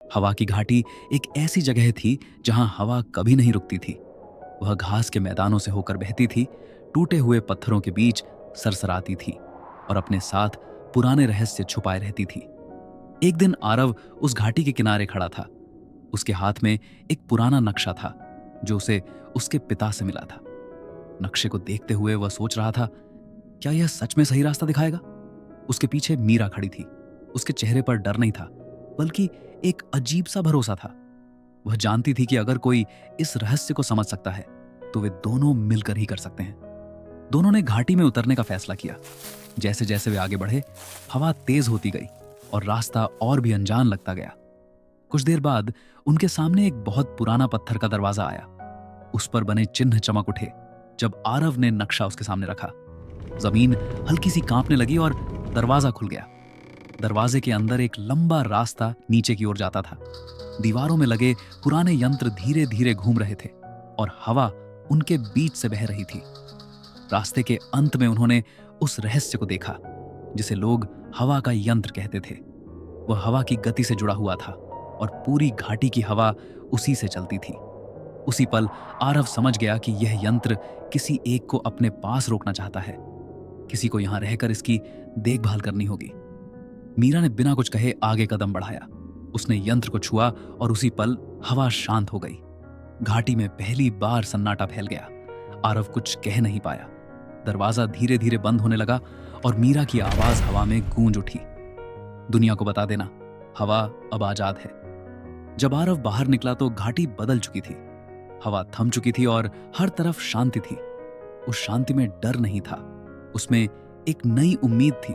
हवा की घाटी एक ऐसी जगह थी जहां हवा कभी नहीं रुकती थी। वह घास के मैदानों से होकर बहती थी, टूटे हुए पत्थरों के बीच सरसराती थी और अपने साथ पुराने रहस्य छुपाए रहती थी। एक दिन आरव उस घाटी के किनारे खड़ा था। उसके हाथ में एक पुराना नक्शा था जो उसे उसके पिता से मिला था। नक्शे को देखते हुए वह सोच रहा था, क्या यह सच में सही रास्ता दिखाएगा? उसके पीछे मीरा खड़ी थी। उसके चेहरे पर डर नहीं था, बल्कि एक अजीब सा भरोसा था। वह जानती थी कि अगर कोई इस रहस्य को समझ सकता है तो वे दोनों मिलकर ही कर सकते हैं। दोनों ने घाटी में उतरने का फैसला किया। जैसे जैसे वे आगे बढ़े, हवा तेज होती गई और रास्ता और भी अनजान लगता गया। कुछ देर बाद उनके सामने एक बहुत पुराना पत्थर का दरवाजा आया। उस पर बने चिन्ह चमक उठे जब आरव ने नक्शा उसके सामने रखा। जमीन हल्की सी कांपने लगी और दरवाजा खुल गया। दरवाजे के अंदर एक लंबा रास्ता नीचे की ओर जाता था। दीवारों में लगे पुराने यंत्र धीरे धीरे घूम रहे थे और हवा उनके बीच से बह रही थी। रास्ते के अंत में उन्होंने उस रहस्य को देखा जिसे लोग हवा का यंत्र कहते थे। वह हवा की गति से जुड़ा हुआ था और पूरी घाटी की हवा उसी से चलती थी। उसी पल आरव समझ गया कि यह यंत्र किसी एक को अपने पास रोकना चाहता है। किसी को यहां रहकर इसकी देखभाल करनी होगी। मीरा ने बिना कुछ कहे आगे कदम बढ़ाया। उसने यंत्र को छुआ और उसी पल हवा शांत हो गई। घाटी में पहली बार सन्नाटा फैल गया। आरव कुछ कह नहीं पाया। दरवाजा धीरे धीरे बंद होने लगा और मीरा की आवाज हवा में गूंज उठी, दुनिया को बता देना, हवा अब आजाद है। जब आरव बाहर निकला तो घाटी बदल चुकी थी। हवा थम चुकी थी और हर तरफ शांति थी। उस शांति में डर नहीं था, उसमें एक नई उम्मीद थी।